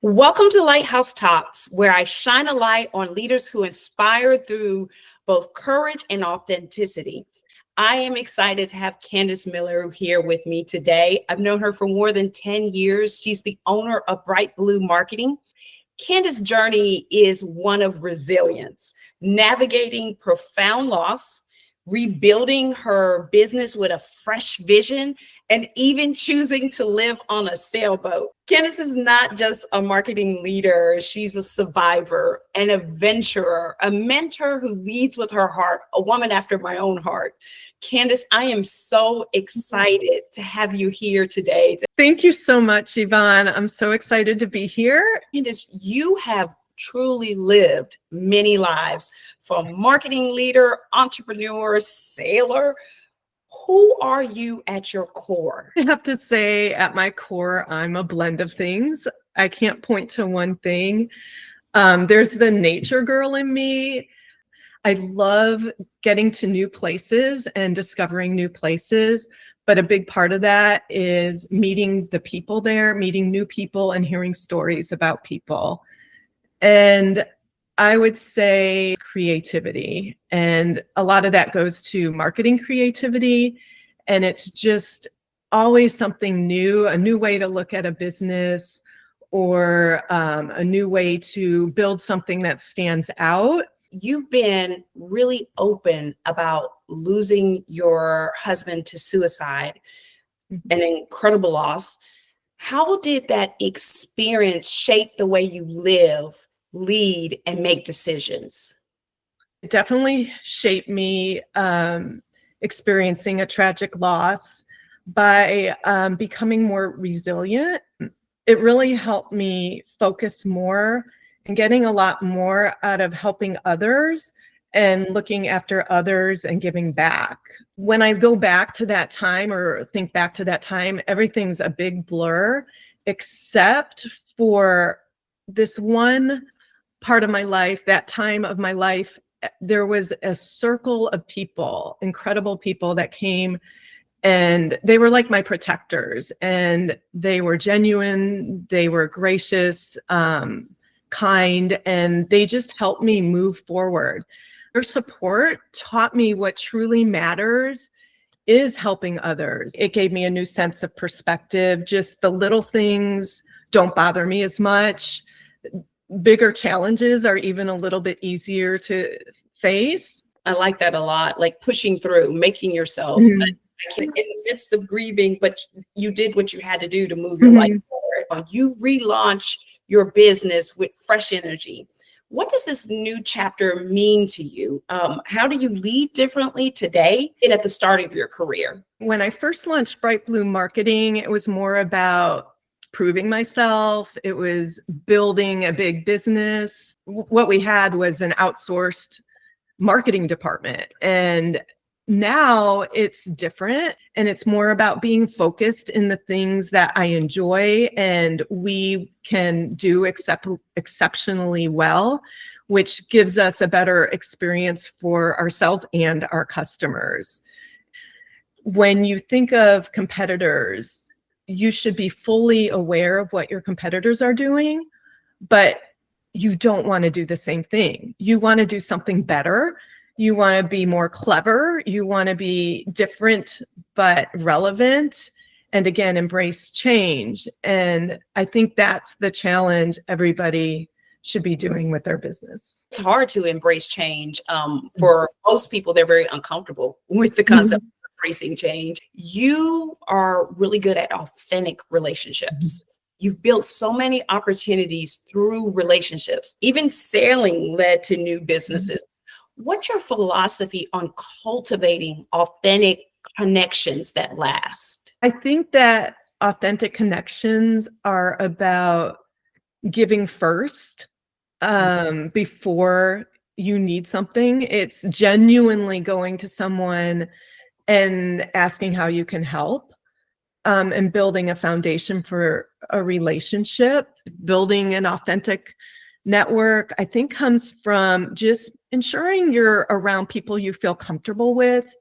Welcome to Lighthouse Talks, where I shine a light on leaders who inspire through both courage and authenticity. I am excited to have Candace Miller here with me today. I've known her for more than 10 years. She's the owner of Bright Blue Marketing. Candace's journey is one of resilience, navigating profound loss, rebuilding her business with a fresh vision, and even choosing to live on a sailboat. Candace is not just a marketing leader, she's a survivor, an adventurer, a mentor who leads with her heart, a woman after my own heart. Candace, I am so excited to have you here today. Thank you so much, Yvonne. I'm so excited to be here. Candace, you have truly lived many lives, from marketing leader, entrepreneur, sailor. Who are you at your core? I have to say, at my core, I'm a blend of things. I can't point to one thing. There's the nature girl in me. I love getting to new places and discovering new places. But a big part of that is meeting the people there, meeting new people and hearing stories about people. And I would say creativity. And a lot of that goes to marketing creativity. And it's just always something new, a new way to look at a business, or a new way to build something that stands out. You've been really open about losing your husband to suicide, an incredible loss. How did that experience shape the way you live, lead, and make decisions? It definitely shaped me experiencing a tragic loss by becoming more resilient. It really helped me focus more and getting a lot more out of helping others and looking after others and giving back. When I go back to that time or think back to that time, everything's a big blur, except for this one part of my life, that time of my life. There was a circle of people, incredible people that came, and they were like my protectors, and they were genuine, they were gracious, kind, and they just helped me move forward. Their support taught me what truly matters is helping others. It gave me a new sense of perspective. Just the little things don't bother me as much. Bigger challenges are even a little bit easier to face. I like that a lot, like pushing through, making yourself in the midst of grieving, but you did what you had to do to move your life forward. You relaunch your business with fresh energy. What does this new chapter mean to you? How do you lead differently today and at the start of your career? When I first launched Bright Blue Marketing, it was more about proving myself. It was building a big business. What we had was an outsourced marketing department. And now it's different, and it's more about being focused in the things that I enjoy and we can do exceptionally well, which gives us a better experience for ourselves and our customers. When you think of competitors, you should be fully aware of what your competitors are doing, but you don't want to do the same thing. You want to do something better. You want to be more clever. You want to be different, but relevant. And again, embrace change. And I think that's the challenge everybody should be doing with their business. It's hard to embrace change. For most people, they're very uncomfortable with the concept of embracing change. You are really good at authentic relationships. You've built so many opportunities through relationships. Even sailing led to new businesses. What's your philosophy on cultivating authentic connections that last? I think that authentic connections are about giving first before you need something. It's genuinely going to someone and asking how you can help, and building a foundation for a relationship. Building an authentic network, I think, comes from just ensuring you're around people you feel comfortable with.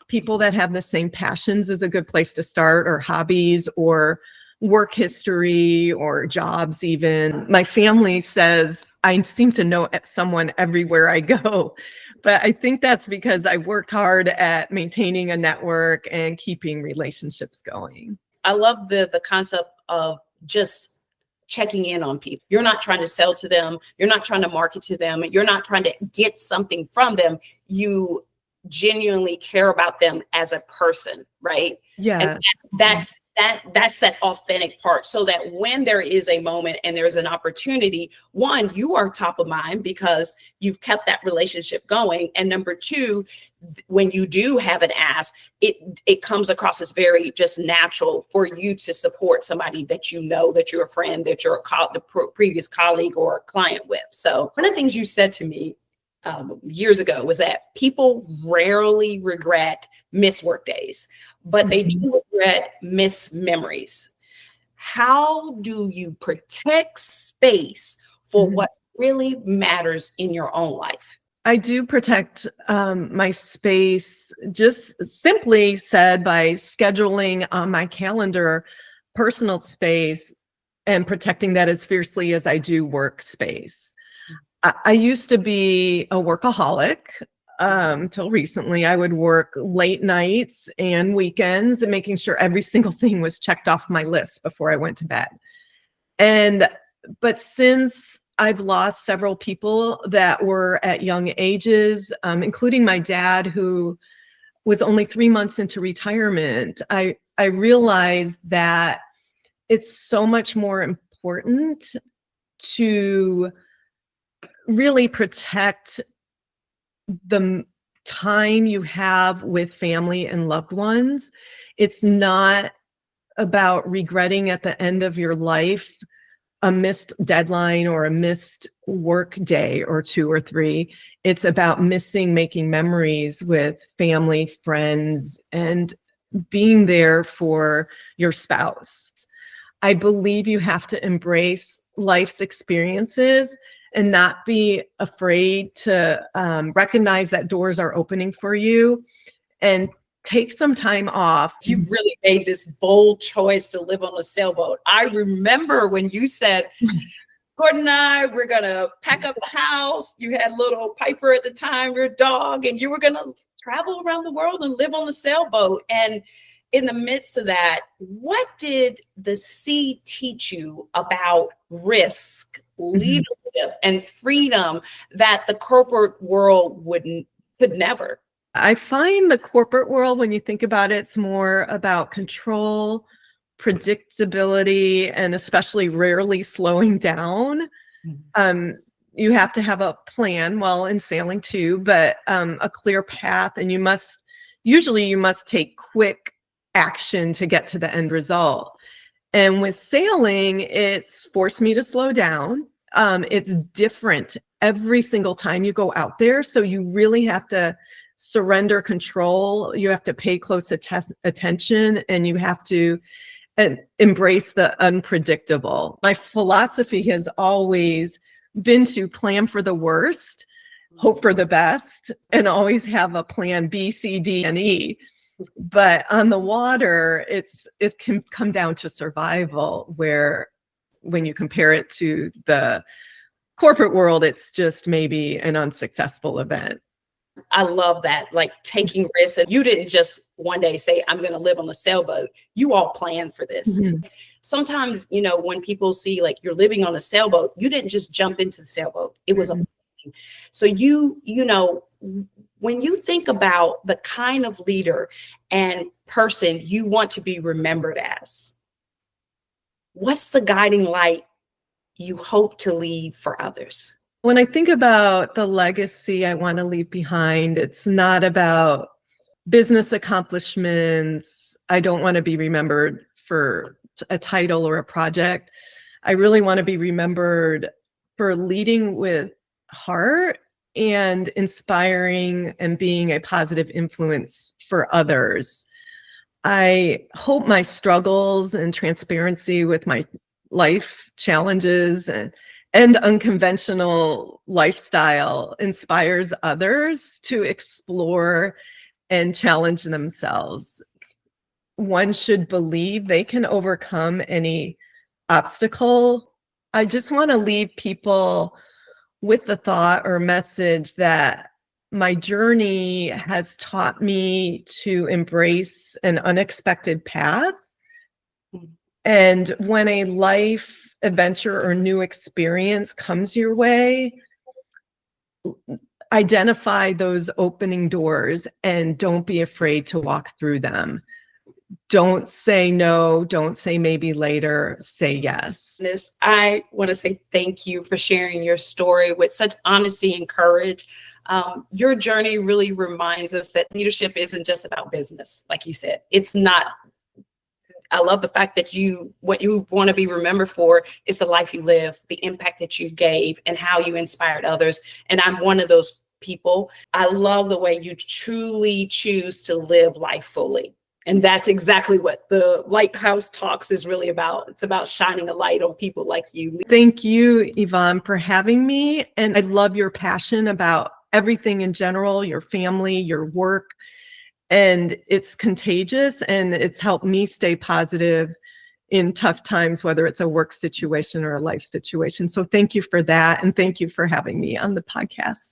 People that have the same passions is a good place to start, or hobbies, or work history or jobs even. My family says I seem to know someone everywhere I go, but I think that's because I worked hard at maintaining a network and keeping relationships going. I love the concept of just checking in on people. You're not trying to sell to them. You're not trying to market to them. You're not trying to get something from them. You genuinely care about them as a person, right? Yeah. And that's that authentic part, so that when there is a moment and there's an opportunity, one, you are top of mind because you've kept that relationship going, and number two, when you do have an ask, it comes across as very just natural for you to support somebody that you know, that you're a friend, that you're previous colleague or a client with. So one of the things you said to me years ago was that people rarely regret missed work days, but they do regret missed memories. How do you protect space for what really matters in your own life? I do protect my space, just simply said, by scheduling on my calendar personal space and protecting that as fiercely as I do work space. I used to be a workaholic till recently. I would work late nights and weekends and making sure every single thing was checked off my list before I went to bed. But since I've lost several people that were at young ages, including my dad, who was only 3 months into retirement, I realized that it's so much more important to really protect the time you have with family and loved ones. It's not about regretting at the end of your life a missed deadline or a missed work day or 2 or 3. It's about making memories with family, friends, and being there for your spouse. I believe you have to embrace life's experiences and not be afraid to recognize that doors are opening for you and take some time off. You've really made this bold choice to live on a sailboat. I remember when you said, Gordon and I, we're going to pack up the house. You had little Piper at the time, your dog, and you were going to travel around the world and live on the sailboat. And in the midst of that, what did the sea teach you about risk, leadership, and freedom that the corporate world could never? I find the corporate world, when you think about it, it's more about control, predictability, and especially rarely slowing down. You have to have a plan, well, in sailing too, but a clear path, and you must take quick action to get to the end result. And with sailing, it's forced me to slow down. It's different every single time you go out there. So you really have to surrender control. You have to pay close attention, and you have to embrace the unpredictable. My philosophy has always been to plan for the worst, hope for the best, and always have a plan B, C, D, and E. But on the water, it can come down to survival, where when you compare it to the corporate world, it's just maybe an unsuccessful event. I love that, like taking risks. And you didn't just one day say, I'm going to live on a sailboat. You all planned for this. Sometimes, when people see like you're living on a sailboat, you didn't just jump into the sailboat. It was a plan. So when you think about the kind of leader and person you want to be remembered as, what's the guiding light you hope to leave for others? When I think about the legacy I want to leave behind, it's not about business accomplishments. I don't want to be remembered for a title or a project. I really want to be remembered for leading with heart and inspiring and being a positive influence for others. I hope my struggles and transparency with my life challenges and unconventional lifestyle inspires others to explore and challenge themselves. one should believe they can overcome any obstacle. I just want to leave people with the thought or message that my journey has taught me to embrace an unexpected path. And when a life adventure or new experience comes your way, identify those opening doors and don't be afraid to walk through them. Don't say no, don't say maybe later, say yes. I want to say thank you for sharing your story with such honesty and courage. Your journey really reminds us that leadership isn't just about business, like you said. It's not. I love the fact that what you want to be remembered for is the life you live, the impact that you gave, and how you inspired others. And I'm one of those people. I love the way you truly choose to live life fully. And that's exactly what the Lighthouse Talks is really about. It's about shining a light on people like you. Thank you, Yvonne, for having me. And I love your passion about everything in general, your family, your work. And it's contagious, and it's helped me stay positive in tough times, whether it's a work situation or a life situation. So thank you for that. And thank you for having me on the podcast.